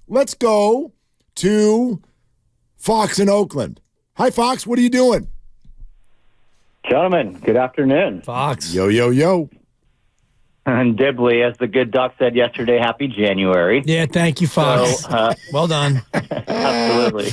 let's go to Fox in Oakland. Hi, Fox. What are you doing? Gentlemen, good afternoon. Fox. Yo, yo, yo. And Dibley, as the good doc said yesterday, happy January. Yeah, thank you, Fox. So, well done. Absolutely.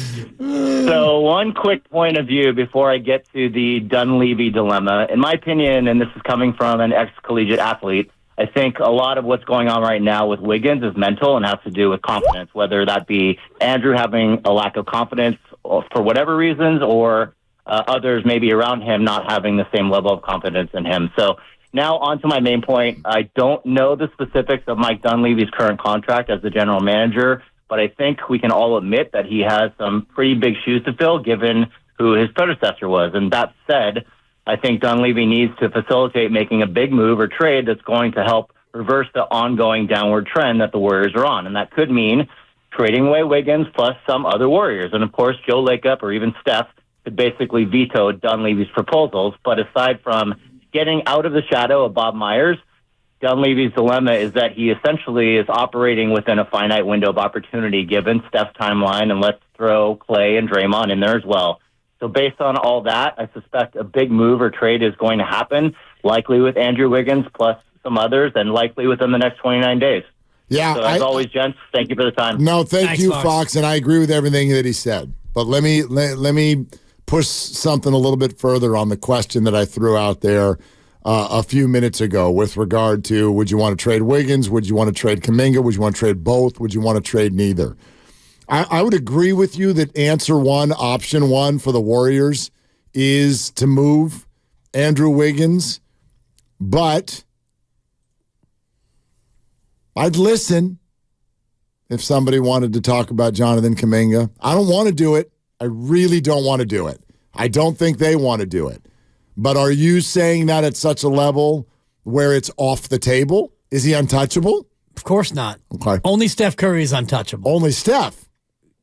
So one quick point of view before I get to the Dunleavy dilemma. In my opinion, and this is coming from an ex-collegiate athlete, I think a lot of what's going on right now with Wiggins is mental and has to do with confidence, whether that be Andrew having a lack of confidence for whatever reasons or others maybe around him not having the same level of confidence in him. So now on to my main point. I don't know the specifics of Mike Dunleavy's current contract as the general manager, but I think we can all admit that he has some pretty big shoes to fill given who his predecessor was. And that said, I think Dunleavy needs to facilitate making a big move or trade that's going to help reverse the ongoing downward trend that the Warriors are on. And that could mean trading away Wiggins plus some other Warriors. And, of course, Joe Lacob or even Steph could basically veto Dunleavy's proposals. But aside from getting out of the shadow of Bob Myers, Dunleavy's dilemma is that he essentially is operating within a finite window of opportunity given Steph's timeline, and let's throw Clay and Draymond in there as well. So based on all that, I suspect a big move or trade is going to happen, likely with Andrew Wiggins plus some others, and likely within the next 29 days. Yeah. So as always, gents, thank you for the time. No, Thanks, you, Fox. Fox, and I agree with everything that he said. But let me push something a little bit further on the question that I threw out there a few minutes ago with regard to would you want to trade Wiggins? Would you want to trade Kuminga? Would you want to trade both? Would you want to trade neither? I would agree with you that answer one, option one for the Warriors is to move Andrew Wiggins, but I'd listen if somebody wanted to talk about Jonathan Kuminga. I don't want to do it. I really don't want to do it. I don't think they want to do it. But are you saying that at such a level where it's off the table? Is he untouchable? Of course not. Okay. Only Steph Curry is untouchable. Only Steph?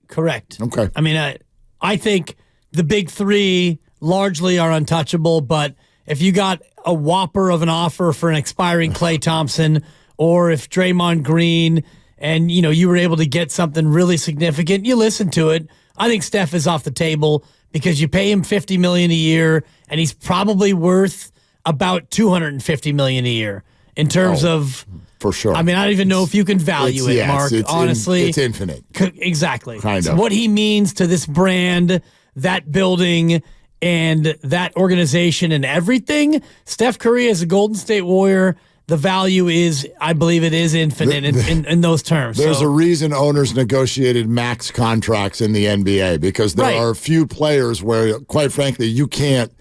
Correct. Okay. I mean, I think the big three largely are untouchable, but if you got a whopper of an offer for an expiring Klay Thompson, or if Draymond Green and, you were able to get something really significant, you listen to it. I think Steph is off the table because you pay him $50 million a year, and he's probably worth about $250 million a year in terms of. For sure. I mean, I don't even know if you can value it, Mark. Honestly, it's infinite. Exactly. Kind of. What he means to this brand, that building, and that organization, and everything. Steph Curry as a Golden State Warrior. The value is, I believe it is infinite in those terms. There's a reason owners negotiated max contracts in the NBA because there are a few players where, quite frankly, you can't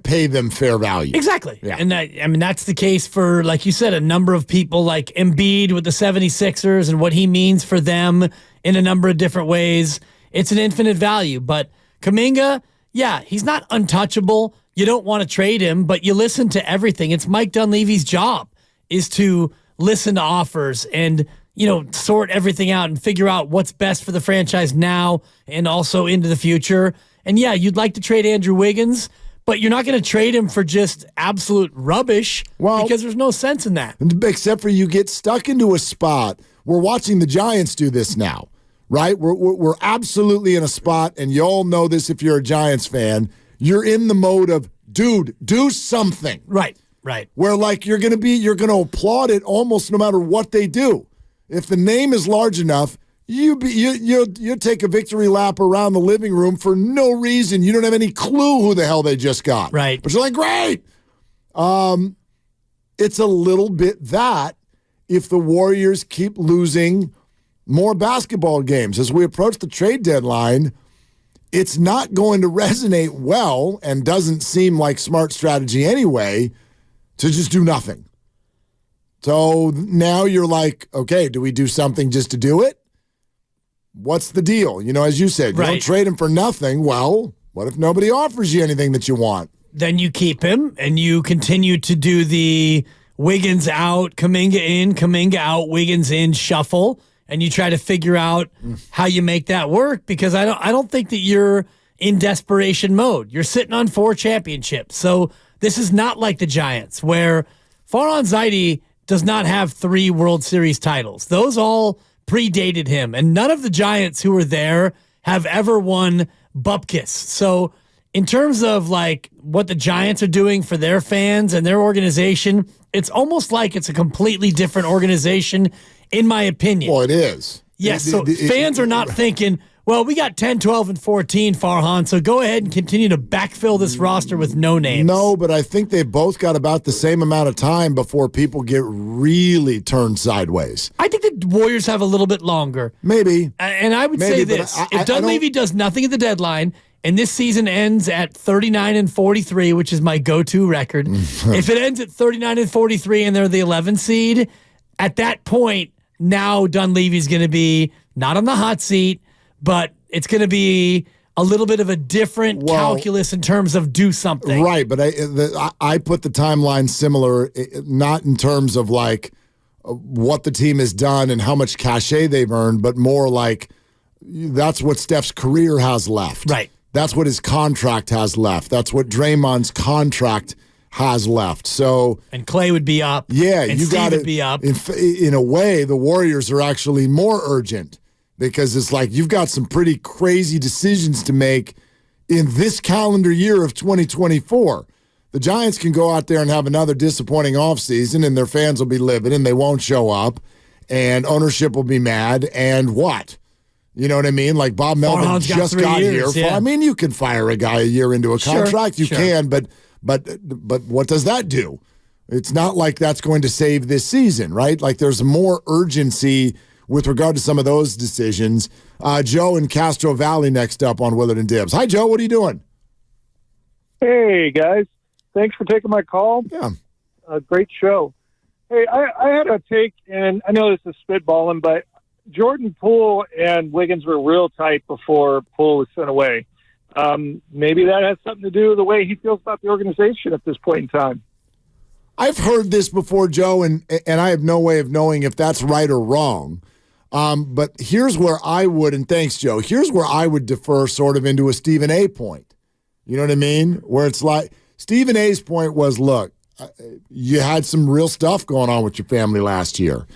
pay them fair value. Exactly. Yeah. And that's the case for, like you said, a number of people like Embiid with the 76ers and what he means for them in a number of different ways. It's an infinite value. But Kuminga, yeah, he's not untouchable. You don't want to trade him, but you listen to everything. It's Mike Dunleavy's job is to listen to offers and, sort everything out and figure out what's best for the franchise now and also into the future. And yeah, you'd like to trade Andrew Wiggins, but you're not going to trade him for just absolute rubbish because there's no sense in that. Except for you get stuck into a spot. We're watching the Giants do this now, right? We're absolutely in a spot, and you all know this if you're a Giants fan. You're in the mode of, dude, do something. Right. Where you're going to applaud it almost no matter what they do. If the name is large enough, you take a victory lap around the living room for no reason. You don't have any clue who the hell they just got. Right. But you're like, great. It's a little bit that if the Warriors keep losing more basketball games as we approach the trade deadline, it's not going to resonate well and doesn't seem like smart strategy anyway to just do nothing. So now you're like, okay, do we do something just to do it? What's the deal? As you said, you don't trade him for nothing. Well, what if nobody offers you anything that you want? Then you keep him and you continue to do the Wiggins out, Kuminga in, Kuminga out, Wiggins in shuffle. And you try to figure out how you make that work because I don't think that you're in desperation mode. You're sitting on 4 championships. So this is not like the Giants where Farhan Zaidi does not have 3 World Series titles. Those all predated him, and none of the Giants who were there have ever won Bupkis. So in terms of like what the Giants are doing for their fans and their organization, it's almost like it's a completely different organization, in my opinion. Well, it is. Yes, so fans are not thinking, well, we got 10, 12, and 14, Farhan, so go ahead and continue to backfill this roster with no names. No, but I think they both got about the same amount of time before people get really turned sideways. I think the Warriors have a little bit longer. Maybe. And I would say this. If Dunleavy does nothing at the deadline, and this season ends at 39-43, which is my go-to record, if it ends at 39-43 and they're the 11 seed, at that point, now Dunleavy's going to be not on the hot seat, but it's going to be a little bit of a different calculus in terms of do something. Right, but I put the timeline similar, not in terms of like what the team has done and how much cachet they've earned, but more like that's what Steph's career has left. Right. That's what his contract has left. That's what Draymond's contract has left. So, and Clay would be up. Yeah, and you got Steve it. Would be up. In a way, the Warriors are actually more urgent because it's like you've got some pretty crazy decisions to make in this calendar year of 2024. The Giants can go out there and have another disappointing offseason, and their fans will be livid, and they won't show up, and ownership will be mad, and what? You know what I mean? Like Bob Melvin just got here. Yeah. I mean, you can fire a guy a year into a contract. You can, but what does that do? It's not like that's going to save this season, right? Like there's more urgency with regard to some of those decisions. Joe in Castro Valley next up on Willard and Dibs. Hi, Joe. What are you doing? Hey, guys. Thanks for taking my call. Yeah. Great show. Hey, I had a take, and I know this is spitballing, but Jordan Poole and Wiggins were real tight before Poole was sent away. Maybe that has something to do with the way he feels about the organization at this point in time. I've heard this before, Joe, and I have no way of knowing if that's right or wrong. But here's where I would, and thanks, Joe, here's where I would defer sort of into a Stephen A. point. You know what I mean? Where it's like Stephen A.'s point was, look, you had some real stuff going on with your family last year,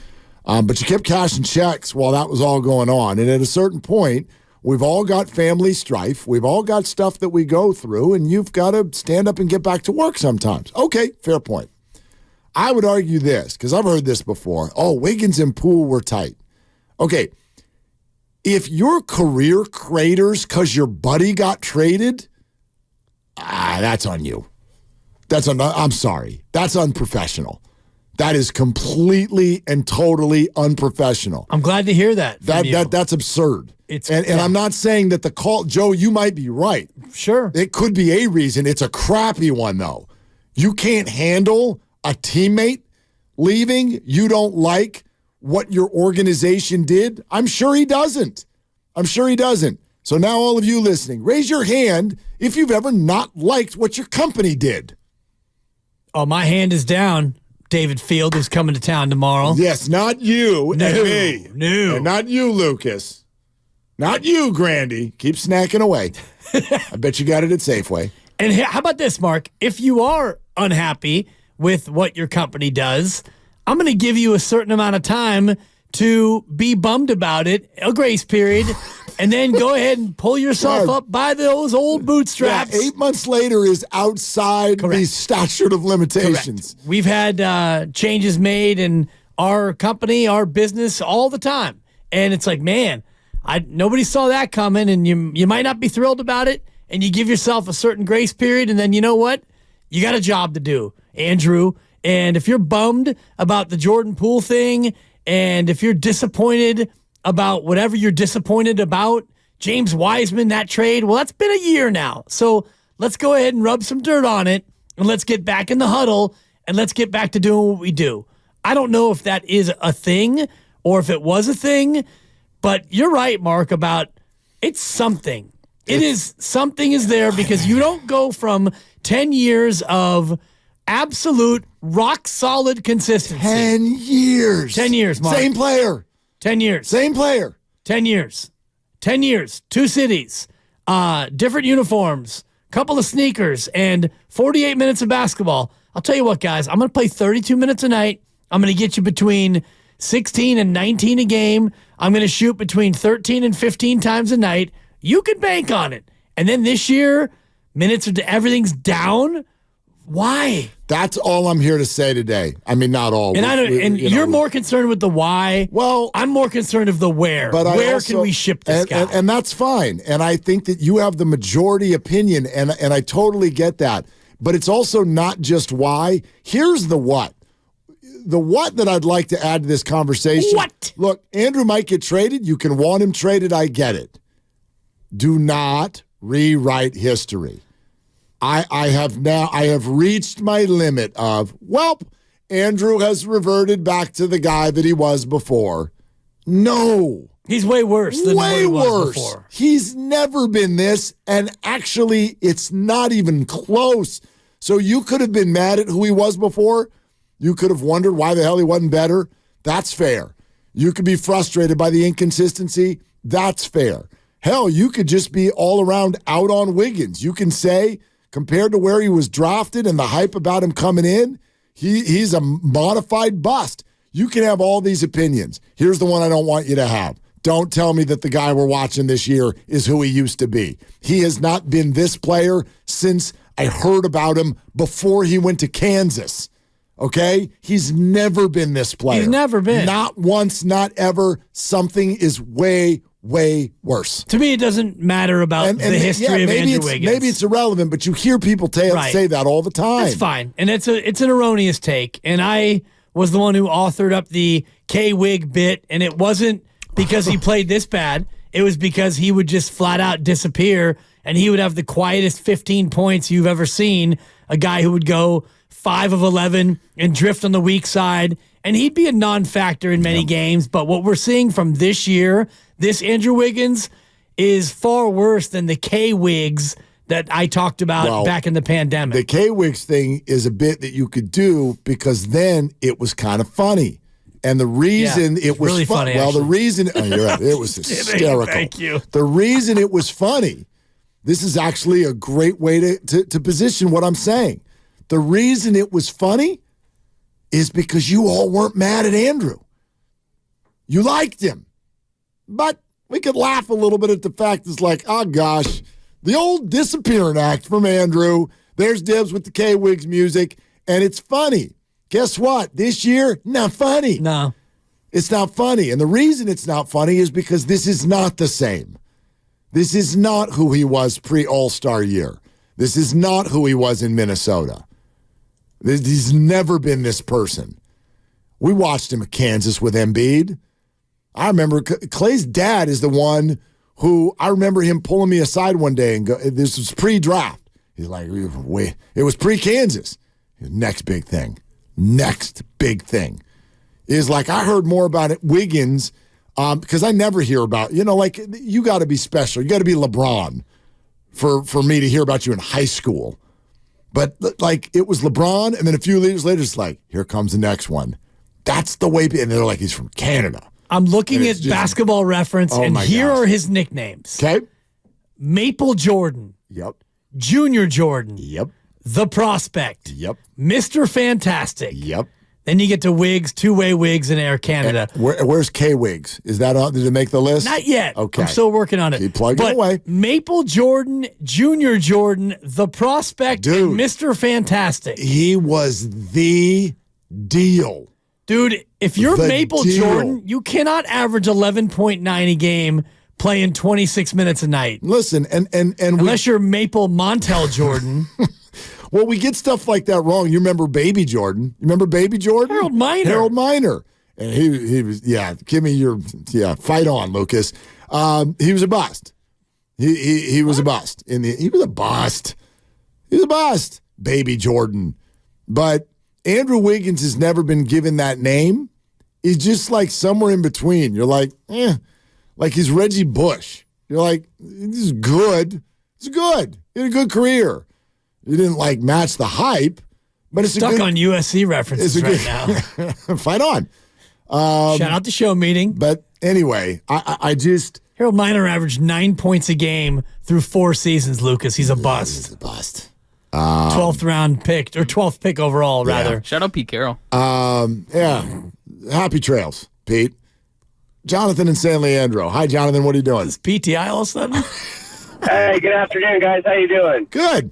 but you kept cashing checks while that was all going on. And at a certain point, we've all got family strife. We've all got stuff that we go through, and you've got to stand up and get back to work sometimes. Okay, fair point. I would argue this, because I've heard this before. Oh, Wiggins and Poole were tight. Okay, if your career craters because your buddy got traded, that's on you. I'm sorry. That's unprofessional. That is completely and totally unprofessional. I'm glad to hear that. That's absurd. And I'm not saying that the call, Joe, you might be right. Sure. It could be a reason. It's a crappy one, though. You can't handle a teammate leaving. You don't like what your organization did. I'm sure he doesn't. So now all of you listening, raise your hand if you've ever not liked what your company did. Oh, my hand is down. David Field, who's coming to town tomorrow. Yes, not you and me. No. And not you, Lucas. Not you, Grandy. Keep snacking away. I bet you got it at Safeway. And how about this, Mark? If you are unhappy with what your company does, I'm going to give you a certain amount of time to be bummed about it, a grace period, and then go ahead and pull yourself up by those old bootstraps. Yeah, 8 months later is outside the statute of limitations. Correct. We've had changes made in our company, our business all the time. And it's like, man, nobody saw that coming, and you might not be thrilled about it, and you give yourself a certain grace period, and then you know what? You got a job to do, Andrew. And if you're bummed about the Jordan Poole thing, and if you're disappointed about whatever you're disappointed about, James Wiseman, that trade, well, that's been a year now. So let's go ahead and rub some dirt on it, and let's get back in the huddle, and let's get back to doing what we do. I don't know if that is a thing or if it was a thing, but you're right, Mark, about it's something. Something is there because you don't go from 10 years of absolute rock-solid consistency. 10 years. 10 years, Mark. Same player. 10 years. Same player. 10 years. 10 years. 2 cities. Different uniforms. Couple of sneakers. And 48 minutes of basketball. I'll tell you what, guys. I'm going to play 32 minutes a night. I'm going to get you between 16 and 19 a game. I'm going to shoot between 13 and 15 times a night. You can bank on it. And then this year, everything's down. Why? That's all I'm here to say today. I mean, not all. And you're more concerned with the why. Well, I'm more concerned of the where. But where can we ship this guy? And that's fine. And I think that you have the majority opinion, and I totally get that. But it's also not just why. Here's the what. The what that I'd like to add to this conversation. What? Look, Andrew might get traded. You can want him traded. I get it. Do not rewrite history. I have reached my limit of, Andrew has reverted back to the guy that he was before. No. He's way worse than what he was before. He's never been this, and actually, it's not even close. So you could have been mad at who he was before. You could have wondered why the hell he wasn't better. That's fair. You could be frustrated by the inconsistency. That's fair. Hell, you could just be all around out on Wiggins. You can say, compared to where he was drafted and the hype about him coming in, he's a modified bust. You can have all these opinions. Here's the one I don't want you to have. Don't tell me that the guy we're watching this year is who he used to be. He has not been this player since I heard about him before he went to Kansas. Okay? He's never been this player. He's never been. Not once, not ever. Something is way worse. To me, it doesn't matter about the history of Andrew Wiggins. Maybe it's irrelevant, but you hear people say that all the time. That's fine. And it's an erroneous take. And I was the one who authored up the K-Wig bit, and it wasn't because he played this bad. It was because he would just flat out disappear, and he would have the quietest 15 points you've ever seen, a guy who would go 5 of 11 and drift on the weak side, and he'd be a non-factor in many games. But what we're seeing from this year, this Andrew Wiggins, is far worse than the K-Wigs that I talked about back in the pandemic. The K-Wigs thing is a bit that you could do because then it was kind of funny. And the reason it was really funny. The reason you're right, it was hysterical. Thank you. The reason it was funny, this is actually a great way to position what I'm saying. The reason it was funny is because you all weren't mad at Andrew. You liked him. But we could laugh a little bit at the fact it's like, oh gosh, the old disappearing act from Andrew. There's Dibs with the K-Wigs music, and it's funny. Guess what? This year, not funny. No. It's not funny. And the reason it's not funny is because this is not the same. This is not who he was pre-All-Star year. This is not who he was in Minnesota. He's never been this person. We watched him at Kansas with Embiid. I remember Clay's dad is the one who I remember him pulling me aside one day and go, this was pre-draft. He's like, wait, it was pre-Kansas. Next big thing is like, I heard more about it, Wiggins, because I never hear about, you got to be special. You got to be LeBron for me to hear about you in high school. But like, it was LeBron, and then a few years later, it's like, here comes the next one. That's the way, and they're like, he's from Canada. I'm looking at Basketball Reference, and here are his nicknames. Okay. Maple Jordan. Yep. Junior Jordan. Yep. The Prospect. Yep. Mr. Fantastic. Yep. Then you get to Wigs, two-way Wigs in Air Canada. Where's K-Wigs? Is that on? Did it make the list? Not yet. Okay. I'm still working on it. Keep plugging away. Maple Jordan, Junior Jordan, The Prospect, and Mr. Fantastic. He was the deal. Dude, if you're Maple Jordan, you cannot average 11.9 a game playing 26 minutes a night. Listen, and unless you're Maple Montel Jordan. Well, we get stuff like that wrong. You remember Baby Jordan? You remember Baby Jordan? Harold Miner. And he was, give me your, fight on, Lucas. He was a bust. He was a bust. He was a bust. He was a bust. Baby Jordan. But Andrew Wiggins has never been given that name. He's just like somewhere in between. You're like, like he's Reggie Bush. You're like, this is good. It's good. He had a good career. You didn't like match the hype, but it's stuck on USC references right now. Fight on. Shout out the show meeting. But anyway, I just Harold Miner averaged 9 points a game through 4 seasons. Lucas, he's a bust. He's a bust. 12th round pick or 12th pick overall, rather. Shout out Pete Carroll. Happy trails, Pete. Jonathan in San Leandro. Hi, Jonathan. What are you doing? Is PTI all of a sudden? Hey, good afternoon, guys. How you doing? Good.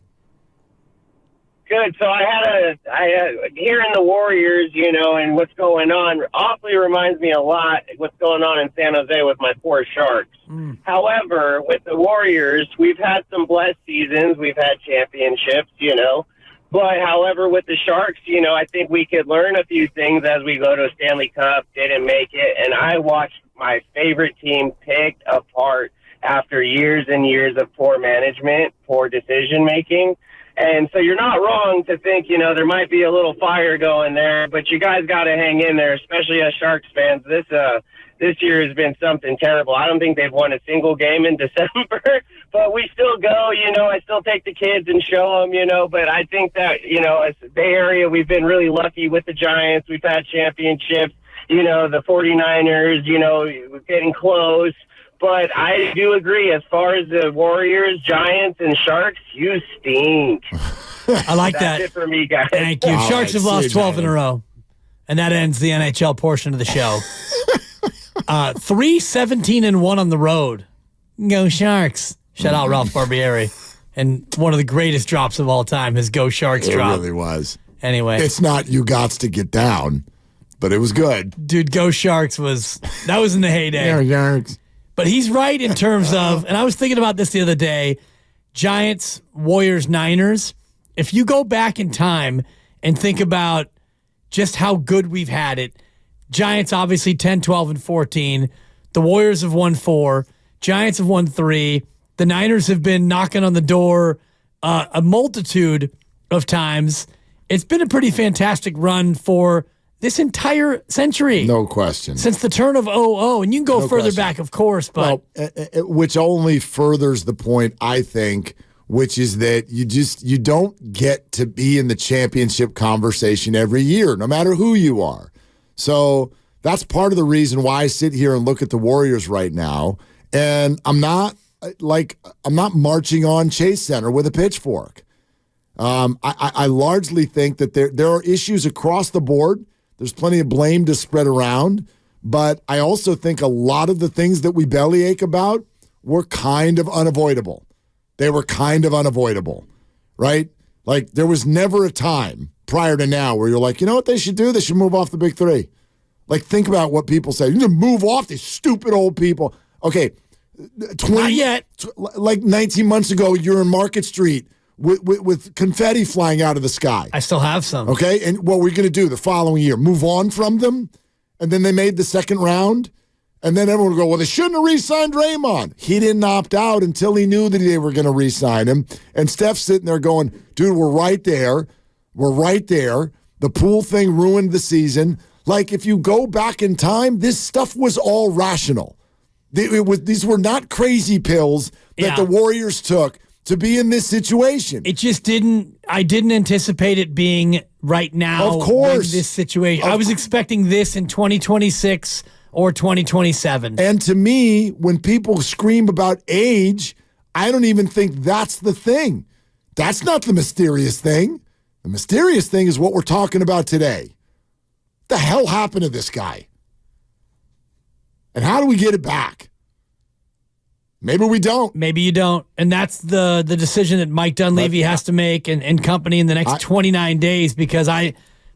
Good. So I had hearing the Warriors, and what's going on awfully reminds me a lot what's going on in San Jose with my poor Sharks. However, with the Warriors, we've had some blessed seasons. We've had championships, But, however, with the Sharks, I think we could learn a few things as we go to a Stanley Cup, didn't make it. And I watched my favorite team picked apart after years and years of poor management, poor decision-making. And so you're not wrong to think, there might be a little fire going there, but you guys got to hang in there, especially as Sharks fans. This year has been something terrible. I don't think they've won a single game in December, but we still go, I still take the kids and show them, but I think that, as Bay Area, we've been really lucky with the Giants. We've had championships, the 49ers, we're getting close. But I do agree, as far as the Warriors, Giants, and Sharks, you stink. I like that. That's it for me, guys. Thank you. All Sharks right, have lost 12 you, in a row. And that ends the NHL portion of the show. 3-17-1 on the road. Go Sharks. Shout out Ralph Barbieri. And one of the greatest drops of all time, his Go Sharks drop. It really was. Anyway. It's not you gots to get down, but it was good. Dude, Go Sharks that was in the heyday. Yeah, Sharks. But he's right in terms of, and I was thinking about this the other day, Giants, Warriors, Niners. If you go back in time and think about just how good we've had it, Giants obviously 10, 12, and 14. The Warriors have won 4. Giants have won 3. The Niners have been knocking on the door a multitude of times. It's been a pretty fantastic run for this entire century. No question. Since the turn of 00. And you can go further question. back, of course, but which only furthers the point, I think, which is that you don't get to be in the championship conversation every year, no matter who you are. So that's part of the reason why I sit here and look at the Warriors right now, and I'm not marching on Chase Center with a pitchfork. I largely think that there are issues across the board. There's plenty of blame to spread around, but I also think a lot of the things that we bellyache about were kind of unavoidable. They were kind of unavoidable, right? Like, there was never a time prior to now where you're like, you know what they should do? They should move off the big three. Like, think about what people say. You need to move off these stupid old people. Okay, not yet. Like 19 months ago, you're in Market Street with confetti flying out of the sky. I still have some. Okay, and what we're going to do the following year, move on from them, and then they made the second round, and then everyone will go, well, they shouldn't have re-signed Draymond. He didn't opt out until he knew that they were going to re-sign him, and Steph's sitting there going, dude, we're right there. We're right there. The Poole thing ruined the season. Like, if you go back in time, this stuff was all rational. These were not crazy pills that the Warriors took to be in this situation. It just I didn't anticipate it being right now. Of course. In this situation. I was expecting this in 2026 or 2027. And to me, when people scream about age, I don't even think that's the thing. That's not the mysterious thing. The mysterious thing is what we're talking about today. What the hell happened to this guy? And how do we get it back? Maybe we don't. Maybe you don't. And that's the decision that Mike Dunleavy has to make and company in the next 29 days, because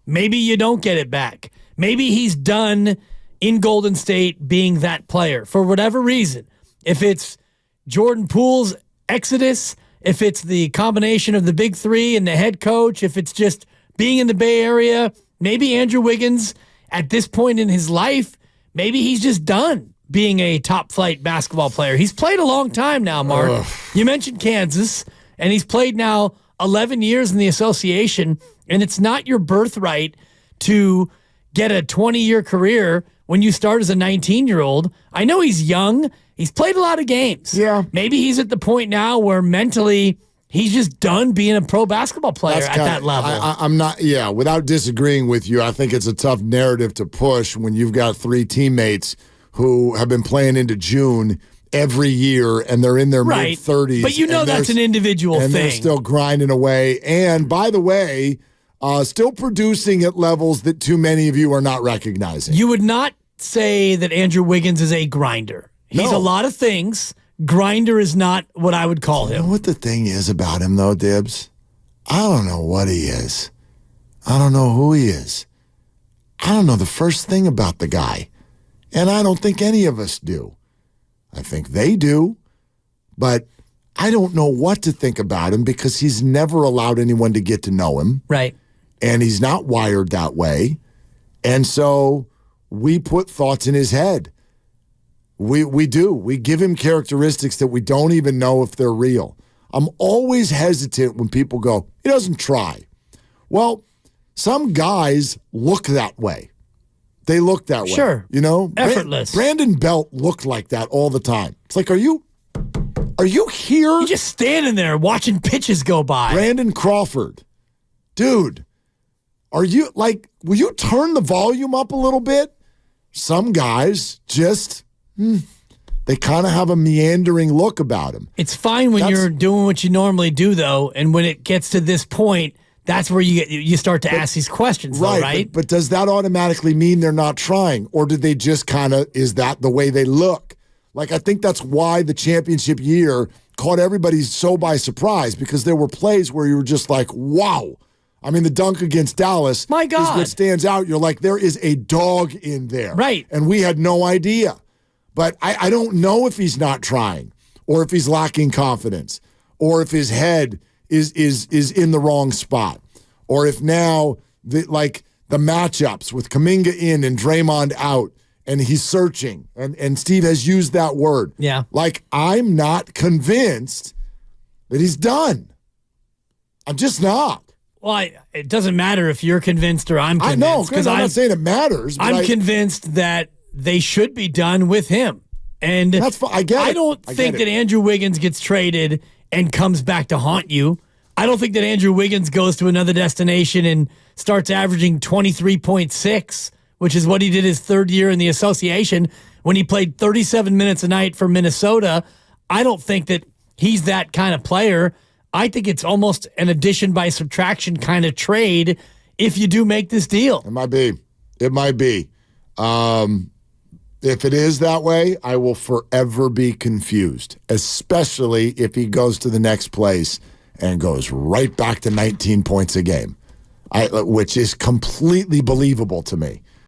maybe you don't get it back. Maybe he's done in Golden State being that player for whatever reason. If it's Jordan Poole's exodus, if it's the combination of the big three and the head coach, if it's just being in the Bay Area, maybe Andrew Wiggins at this point in his life, maybe he's just done being a top-flight basketball player. He's played a long time now, Mark. Ugh. You mentioned Kansas, and he's played now 11 years in the association, and it's not your birthright to get a 20-year career when you start as a 19-year-old. I know he's young. He's played a lot of games. Yeah. Maybe he's at the point now where mentally he's just done being a pro basketball player at that level. I'm not, without disagreeing with you, I think it's a tough narrative to push when you've got 3 teammates who have been playing into June every year, and they're in their mid-30s. But you know that's an individual thing. And they're still grinding away. And, by the way, still producing at levels that too many of you are not recognizing. You would not say that Andrew Wiggins is a grinder. He's No. a lot of things. Grinder is not what I would call You know him. what the thing is about him, though, Dibs? I don't know what he is. I don't know who he is. I don't know the first thing about the guy. And I don't think any of us do. I think they do. But I don't know what to think about him because he's never allowed anyone to get to know him. Right. And he's not wired that way. And so we put thoughts in his head. We do. We give him characteristics that we don't even know if they're real. I'm always hesitant when people go, he doesn't try. Well, some guys look that way. They look that way. Sure. You know? Effortless. Brandon Belt looked like that all the time. It's like, are you here? You're just standing there watching pitches go by. Brandon Crawford. Dude, are you like, will you turn the volume up a little bit? Some guys just, they kind of have a meandering look about them. It's fine when you're doing what you normally do, though, and when it gets to this point, that's where you start to ask these questions, though, right? But does that automatically mean they're not trying? Or did they just kind of, is that the way they look? Like, I think that's why the championship year caught everybody so by surprise, because there were plays where you were just like, wow. I mean, the dunk against Dallas My God. is what stands out. You're like, there is a dog in there. Right. And we had no idea. But I don't know if he's not trying or if he's lacking confidence or if his head is in the wrong spot or if now the matchups with Kuminga in and Draymond out and he's searching and Steve has used that word. Yeah. Like, I'm not convinced that he's done. I'm just not. Well, it doesn't matter if you're convinced or I'm convinced. I know, because I'm not saying it matters. But I'm convinced that they should be done with him. And that's fine. I get it. I don't think that Andrew Wiggins gets traded and comes back to haunt you. I don't think that Andrew Wiggins goes to another destination and starts averaging 23.6, which is what he did his third year in the association when he played 37 minutes a night for Minnesota. I don't think that he's that kind of player. I think it's almost an addition by subtraction kind of trade if you do make this deal. It might be. It might be. If it is that way, I will forever be confused, especially if he goes to the next place and goes right back to 19 points a game, which is completely believable to me.